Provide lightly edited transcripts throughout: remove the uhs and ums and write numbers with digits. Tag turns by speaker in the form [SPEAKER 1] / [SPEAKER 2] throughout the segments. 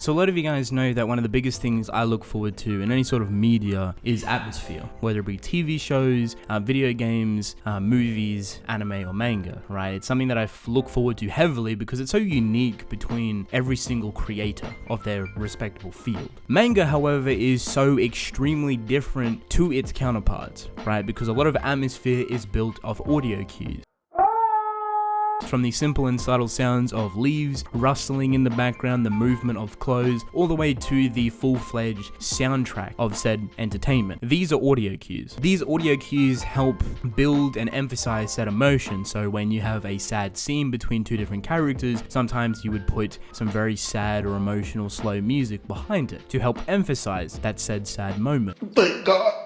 [SPEAKER 1] So a lot of you guys know that one of the biggest things I look forward to in any sort of media is atmosphere, whether it be TV shows, video games, movies, anime or manga, right? It's something that I look forward to heavily because it's so unique between every single creator of their respectable field. Manga, however, is so extremely different to its counterparts, right? Because a lot of atmosphere is built of audio cues. From the simple and subtle sounds of leaves rustling in the background, the movement of clothes, all the way to the full-fledged soundtrack of said entertainment. These are audio cues. These audio cues help build and emphasize said emotion. So when you have a sad scene between two different characters, sometimes you would put some very sad or emotional slow music behind it to help emphasize that said sad moment.
[SPEAKER 2] Thank God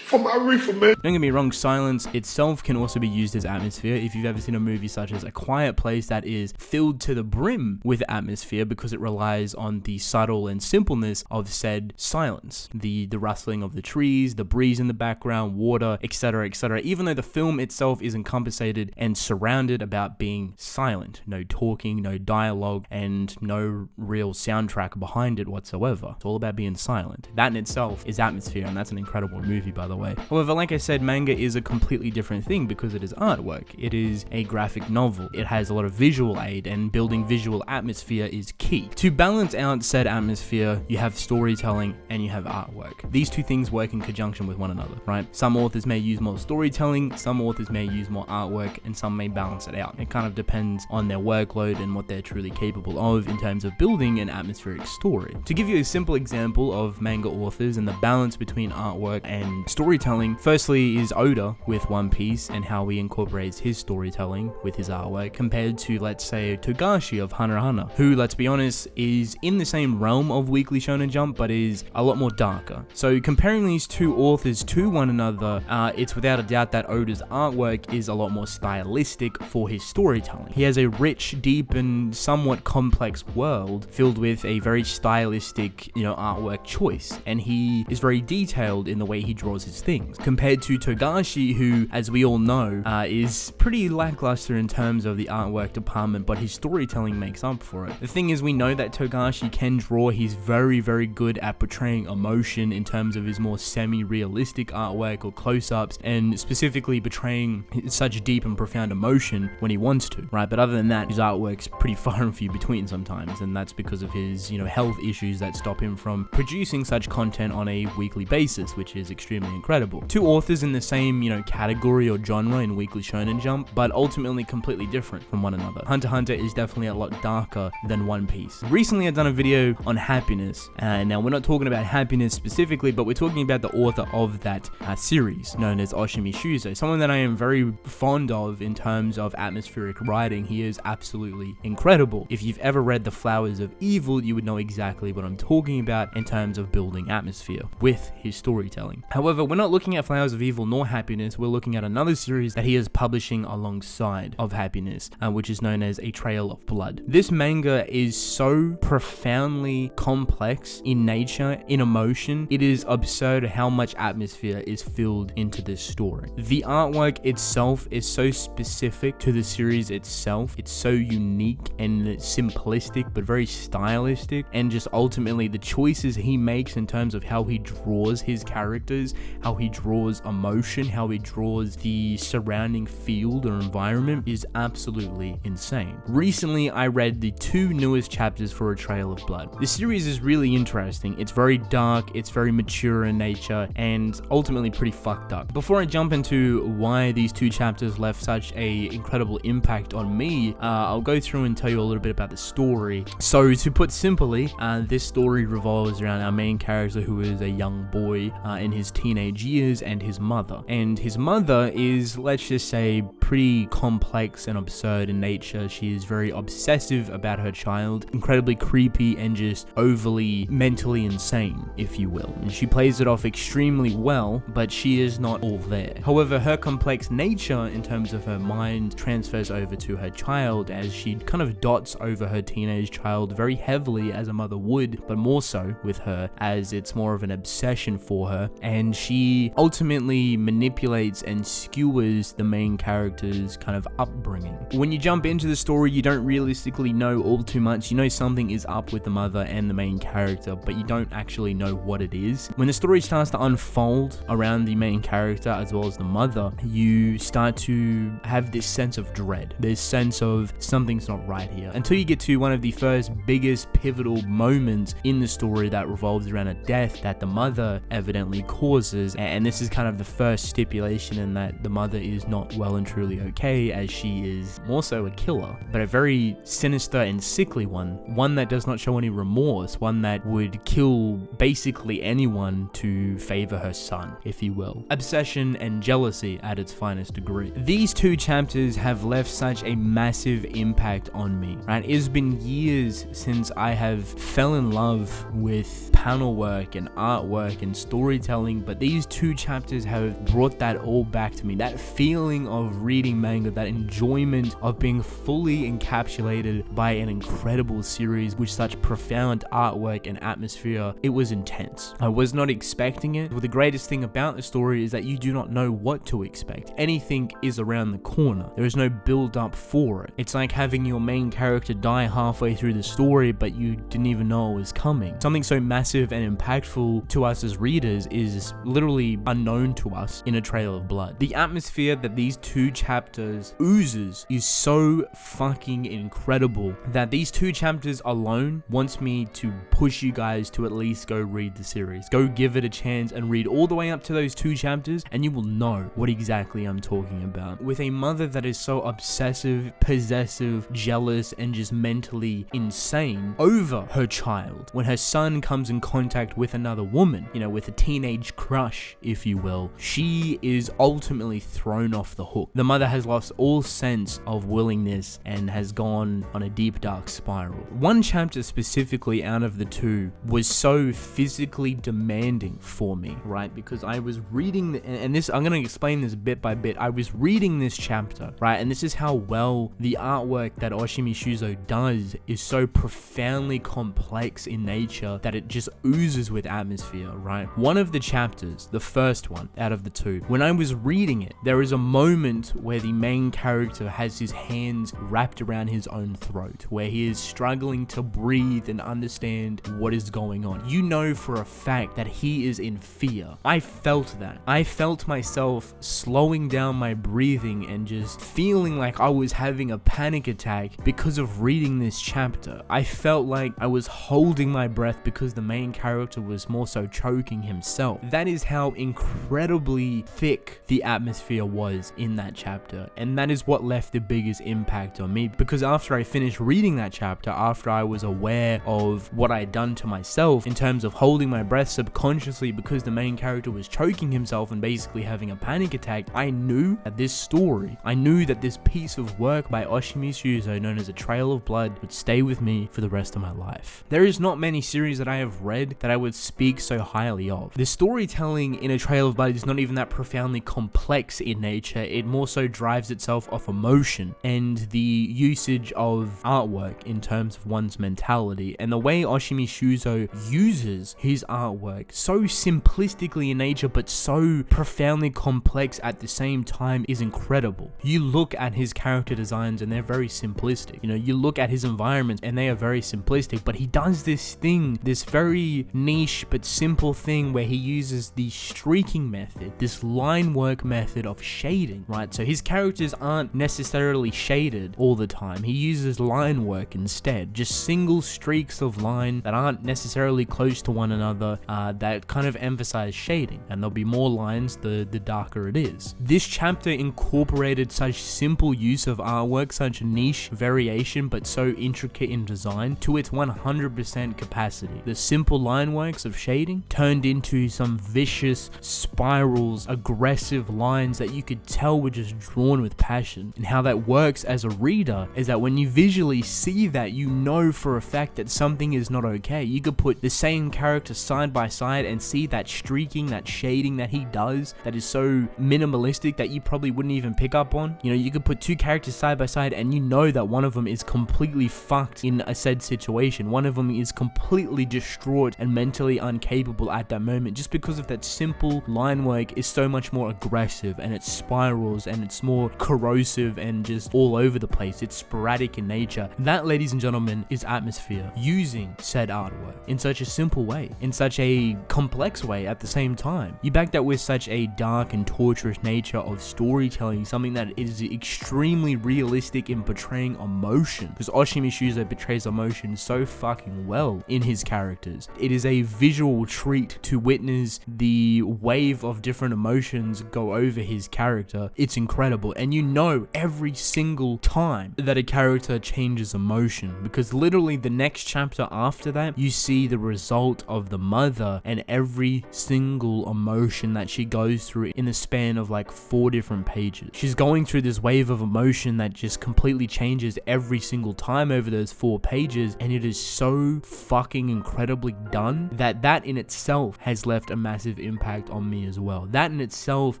[SPEAKER 2] for my reefer, man.
[SPEAKER 1] Don't get me wrong, silence itself can also be used as atmosphere. If you've ever seen a movie such as A Quiet Place that is filled to the brim with atmosphere because it relies on the subtle and simpleness of said silence. The rustling of the trees, the breeze in the background, water, etc., etc. Even though the film itself is encompassed and surrounded about being silent. No talking, no dialogue, and no real soundtrack behind it whatsoever. It's all about being silent. That in itself is atmosphere, and that's an incredible movie, by the way. However, like I said, manga is a completely different thing because it is artwork. It is a graphic novel. It has a lot of visual aid, and building visual atmosphere is key. To balance out said atmosphere, you have storytelling and you have artwork. These two things work in conjunction with one another, right? Some authors may use more storytelling, some authors may use more artwork, and some may balance it out. It kind of depends on their workload and what they're truly capable of in terms of building an atmospheric story. To give you a simple example of manga authors and the balance between artwork and storytelling, firstly is Oda with One Piece and how he incorporates his storytelling with his artwork compared to, let's say, Togashi of Hunter x Hunter, who, let's be honest, is in the same realm of Weekly Shonen Jump but is a lot more darker. So comparing these two authors to one another, it's without a doubt that Oda's artwork is a lot more stylistic for his storytelling. He has a rich, deep, and somewhat complex world filled with a very stylistic, artwork choice, and he is very detailed in the way he draws his things, compared to Togashi, who, as we all know, is pretty lackluster in terms of the artwork department, but his storytelling makes up for it. The thing is, we know that Togashi can draw. He's very, very good at portraying emotion in terms of his more semi-realistic artwork or close-ups, and specifically portraying such deep and profound emotion when he wants to, right? But other than that, his artwork's pretty far and few between sometimes, and that's because of his, health issues that stop him from producing such content on a weekly basis, which is extremely incredible. Two authors in the same, category or genre in Weekly Shonen Jump, but ultimately completely different from one another. Hunter x Hunter is definitely a lot darker than One Piece. Recently, I've done a video on happiness, and now we're not talking about happiness specifically, but we're talking about the author of that series, known as Oshimi Shuzo, someone that I am very fond of in terms of atmospheric writing. He is absolutely incredible. If you've ever read The Flowers of Evil, you would know exactly what I'm talking about in terms of building atmosphere with his storytelling. However, we're not looking at Flowers of Evil nor Happiness. We're looking at another series that he is publishing alongside of Happiness, which is known as A Trail of Blood. This manga is so profoundly complex in nature, in emotion. It is absurd how much atmosphere is filled into this story. The artwork itself is so specific to the series itself. It's so unique and simplistic, but very stylistic, and just ultimately the choices he makes in terms of how he draws his characters, how he draws emotion, how he draws the surrounding field or environment is absolutely insane. Recently, I read the two newest chapters for A Trail of Blood. The series is really interesting. It's very dark, it's very mature in nature, and ultimately pretty fucked up. Before I jump into why these two chapters left such a incredible impact on me, I'll go through and tell you a little bit about the story. So to put simply, this story revolves around our main character, who is a young boy in his teenage years, and his mother. And his mother is, let's just say, pretty complex and absurd in nature. She is very obsessive about her child, incredibly creepy, and just overly mentally insane, if you will. And she plays it off extremely well, but she is not all there. However, her complex nature in terms of her mind transfers over to her child, as she kind of dots over her teenage child very heavily, as a mother would, but more so with her, as it's more of an obsession for her, and she he ultimately manipulates and skewers the main character's kind of upbringing. When you jump into the story, you don't realistically know all too much. You know something is up with the mother and the main character, but you don't actually know what it is. When the story starts to unfold around the main character as well as the mother, you start to have this sense of dread, this sense of something's not right here, until you get to one of the first biggest pivotal moments in the story that revolves around a death that the mother evidently causes. And this is kind of the first stipulation in that the mother is not well and truly okay, as she is more so a killer, but a very sinister and sickly one that does not show any remorse, one that would kill basically anyone to favor her son, if you will. Obsession and jealousy at its finest degree. These two chapters have left such a massive impact on me, right? It's been years since I have fell in love with panel work and artwork and storytelling, but these two chapters have brought that all back to me. That feeling of reading manga, that enjoyment of being fully encapsulated by an incredible series with such profound artwork and atmosphere. It was intense. I was not expecting it. Well, the greatest thing about the story is that you do not know what to expect. Anything is around the corner. There is no build up for it. It's like having your main character die halfway through the story, but you didn't even know it was coming. Something so massive and impactful to us as readers is literally unknown to us in A Trail of Blood. The atmosphere that these two chapters oozes is so fucking incredible that these two chapters alone wants me to push you guys to at least go read the series. Go give it a chance and read all the way up to those two chapters, and you will know what exactly I'm talking about. With a mother that is so obsessive, possessive, jealous, and just mentally insane over her child, when her son comes in contact with another woman, you know, with a teenage crush, if you will, she is ultimately thrown off the hook. The mother has lost all sense of willingness and has gone on a deep dark spiral. One chapter specifically out of the two was so physically demanding for me, right? Because I was reading, and this, I'm going to explain this bit by bit. I was reading this chapter, right? And this is how well the artwork that Oshimi Shuzo does is so profoundly complex in nature that it just oozes with atmosphere, right? One of the chapters, the first one out of the two, when I was reading it, there is a moment where the main character has his hands wrapped around his own throat, where he is struggling to breathe and understand what is going on. You know for a fact that he is in fear. I felt that. I felt myself slowing down my breathing and just feeling like I was having a panic attack because of reading this chapter. I felt like I was holding my breath because the main character was more so choking himself. That is how incredibly thick the atmosphere was in that chapter, and that is what left the biggest impact on me, because after I finished reading that chapter, after I was aware of what I had done to myself in terms of holding my breath subconsciously because the main character was choking himself and basically having a panic attack, I knew that this story, I knew that this piece of work by Oshimi Shuzo known as A Trail of Blood would stay with me for the rest of my life. There is not many series that I have read that I would speak so highly of. The storytelling in A Trail of Blood is not even that profoundly complex in nature. It more so drives itself off emotion and the usage of artwork in terms of one's mentality, and the way Oshimi Shuzo uses his artwork so simplistically in nature but so profoundly complex at the same time is incredible. You look at his character designs and they're very simplistic. You know, you look at his environments and they are very simplistic, but he does this thing, this very niche but simple thing where he uses the streaking method, this line work method of shading, right? So his characters aren't necessarily shaded all the time. He uses line work instead, just single streaks of line that aren't necessarily close to one another, that kind of emphasize shading, and there'll be more lines the darker it is. This chapter incorporated such simple use of artwork, such niche variation but so intricate in design to its 100% capacity. The simple line works of shading turned into some vicious spirals, aggressive lines that you could tell were just drawn with passion. And how that works as a reader is that when you visually see that, you know for a fact that something is not okay. You could put the same character side by side and see that streaking, that shading that he does that is so minimalistic that you probably wouldn't even pick up on. You know, you could put two characters side by side and you know that one of them is completely fucked in a said situation. One of them is completely distraught and mentally incapable at that moment just because of that its simple line work is so much more aggressive, and it spirals, and it's more corrosive and just all over the place. It's sporadic in nature. That, ladies and gentlemen, is atmosphere, using said artwork in such a simple way, in such a complex way at the same time. You back that with such a dark and torturous nature of storytelling, something that is extremely realistic in portraying emotion, because Oshimi Shuzo portrays emotion so fucking well in his characters. It is a visual treat to witness the wave of different emotions go over his character. It's incredible, and you know every single time that a character changes emotion, because literally the next chapter after that, you see the result of the mother and every single emotion that she goes through in the span of like 4 different pages. She's going through this wave of emotion that just completely changes every single time over those 4 pages, and it is so fucking incredibly done that in itself has left a massive impact on me as well. That in itself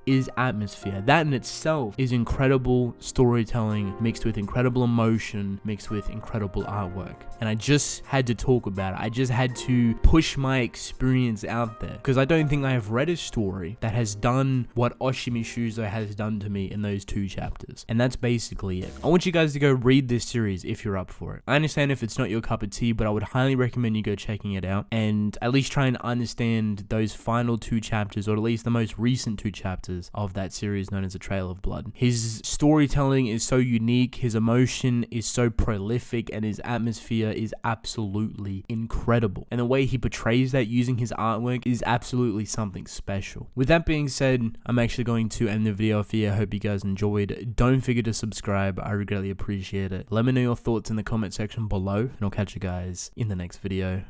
[SPEAKER 1] is atmosphere. That in itself is incredible storytelling mixed with incredible emotion, mixed with incredible artwork. And I just had to talk about it. I just had to push my experience out there, because I don't think I have read a story that has done what Oshimi Shuzo has done to me in those 2 chapters. And that's basically it. I want you guys to go read this series if you're up for it. I understand if it's not your cup of tea, but I would highly recommend you go checking it out and at least try and understand those final 2 chapters, or at least the most recent 2 chapters of that series known as A Trail of Blood. His storytelling is so unique, his emotion is so prolific, and his atmosphere is absolutely incredible. And the way he portrays that using his artwork is absolutely something special. With that being said, I'm actually going to end the video off here. I hope you guys enjoyed. Don't forget to subscribe. I greatly appreciate it. Let me know your thoughts in the comment section below, and I'll catch you guys in the next video.